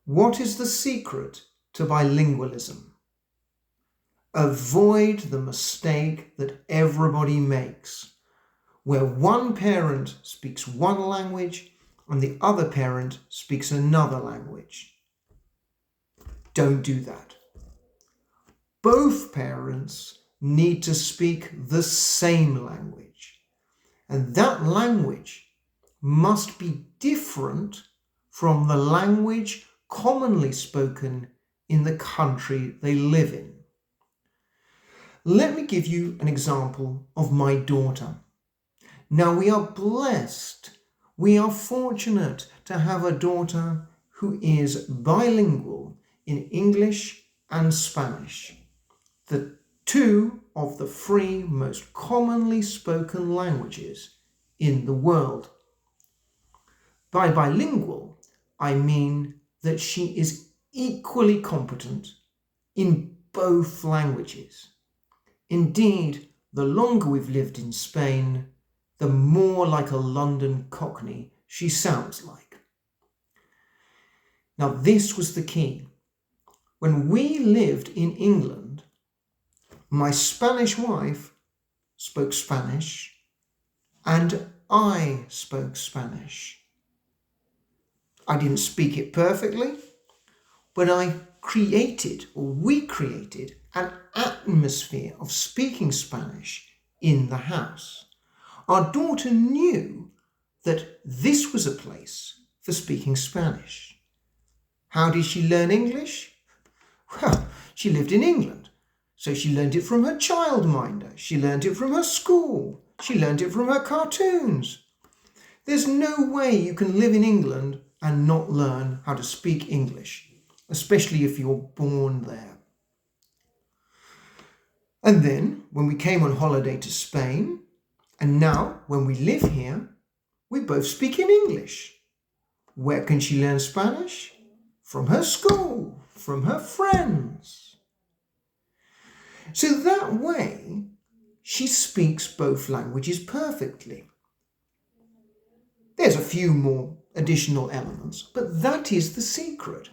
What is the secret to bilingualism? Avoid the mistake that everybody makes, where one parent speaks one language and the other parent speaks another language. Don't do that. Both parents need to speak the same language, and that language must be different from the language commonly spoken in the country they live in. Let me give you an example of my daughter. Now, we are blessed, we are fortunate to have a daughter who is bilingual in English and Spanish, the two of the three most commonly spoken languages in the world. By bilingual, I mean that she is equally competent in both languages. Indeed, the longer we've lived in Spain, the more like a London Cockney she sounds like. Now, this was the key. When we lived in England, my Spanish wife spoke Spanish and I spoke Spanish. I didn't speak it perfectly, but we created an atmosphere of speaking Spanish in the house. Our daughter knew that this was a place for speaking Spanish. How did she learn English? Well, she lived in England, so she learned it from her childminder. She learned it from her school. She learned it from her cartoons. There's no way you can live in England and not learn how to speak English, especially if you're born there. And then, when we came on holiday to Spain, and now when we live here, we both speak in English. Where can she learn Spanish? From her school, from her friends. So that way, she speaks both languages perfectly. There's a few more additional elements, but that is the secret.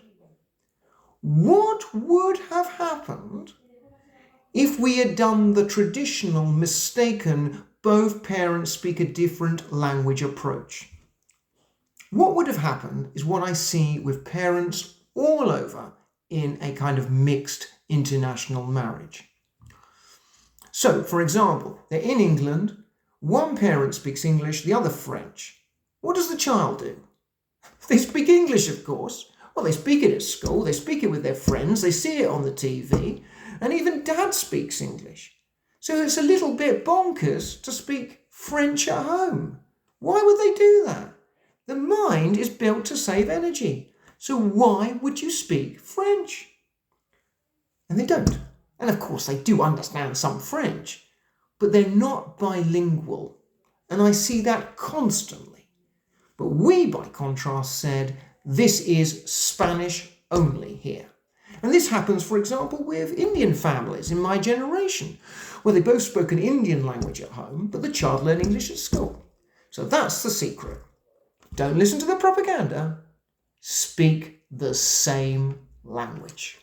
What would have happened if we had done the traditional, mistaken, both parents speak a different language approach? What would have happened is what I see with parents all over in a kind of mixed international marriage. So, for example, they're in England, one parent speaks English, the other French. What does the child do? They speak English, of course. Well, they speak it at school, they speak it with their friends, they see it on the TV, and even dad speaks English. So it's a little bit bonkers to speak French at home. Why would they do that? The mind is built to save energy. So why would you speak French? And they don't. And of course they do understand some French, but they're not bilingual. And I see that constantly. But we, by contrast, said this is Spanish only here. And this happens, for example, with Indian families in my generation, where they both spoke an Indian language at home, but the child learned English at school. So that's the secret. Don't listen to the propaganda. Speak the same language.